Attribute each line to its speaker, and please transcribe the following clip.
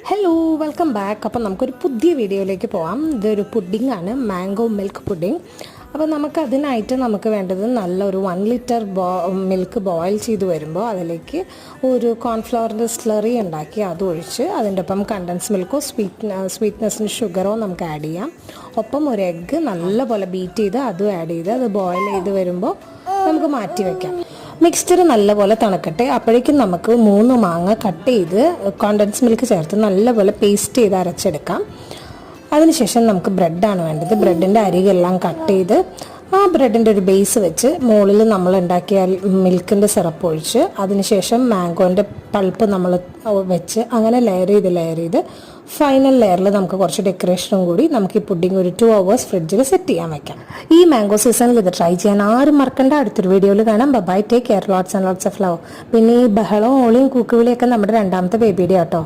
Speaker 1: Hello welcome back. അപ്പോൾ നമുക്കൊരു പുതിയ വീഡിയോയിലേക്ക് പോകാം. ഇതൊരു പുഡിംഗ് ആണ്, മാംഗോ മിൽക്ക് പുഡിംഗ്. അപ്പോൾ നമുക്ക് വേണ്ടത് നല്ലൊരു 1 ലിറ്റർ മിൽക്ക് ബോയിൽ ചെയ്ത് വരുമ്പോൾ അതിലേക്ക് ഒരു കോൺഫ്ലവറിൻ്റെ സ്ലറി ഉണ്ടാക്കി അത് ഒഴിച്ച് അതിൻ്റെ ഒപ്പം കണ്ടൻസ് മിൽക്കോ സ്വീറ്റ്നെസ്സിന് ഷുഗറോ നമുക്ക് ആഡ് ചെയ്യാം. ഒപ്പം ഒരു എഗ്ഗ് നല്ലപോലെ ബീറ്റ് ചെയ്ത് അതും ആഡ് ചെയ്ത് അത് ബോയിൽ ചെയ്ത് വരുമ്പോൾ നമുക്ക് മാറ്റി വയ്ക്കാം. മിക്സ്ചർ നല്ലപോലെ തണുക്കട്ടെ. അപ്പോഴേക്കും നമുക്ക് 3 മാങ്ങ കട്ട് ചെയ്ത് കോണ്ടൻസ് മിൽക്ക് ചേർത്ത് നല്ലപോലെ പേസ്റ്റ് ചെയ്ത് അരച്ചെടുക്കാം. അതിനുശേഷം നമുക്ക് ബ്രെഡാണ് വേണ്ടത്. ബ്രെഡിൻ്റെ അരികെല്ലാം കട്ട് ചെയ്ത് ആ ബ്രെഡിൻ്റെ ഒരു ബേസ് വെച്ച് മുകളിൽ നമ്മൾ ഉണ്ടാക്കിയ മിൽക്കിൻ്റെ സിറപ്പ് ഒഴിച്ച് അതിനുശേഷം മാംഗോൻ്റെ പൾപ്പ് നമ്മൾ വെച്ച് അങ്ങനെ ലെയർ ചെയ്ത് ഫൈനൽ ലെയറിൽ നമുക്ക് കുറച്ച് ഡെക്കറേഷനും കൂടി നമുക്ക് ഈ പുഡിംഗ് ഒരു 2 hours ഫ്രിഡ്ജിൽ സെറ്റ് ചെയ്യാൻ വെക്കാം. ഈ മാംഗോ സീസണിൽ ഇത് ട്രൈ ചെയ്യാൻ ആരും മറക്കണ്ട. അടുത്തൊരു വീഡിയോയിൽ കാണാം. Bye, take care, lots and lots of love. പിന്നെ ഈ ബഹളവും ഓളിയും കൂക്കുവിളിയൊക്കെ നമ്മുടെ രണ്ടാമത്തെ ബേബിയുടെ ആട്ടോ.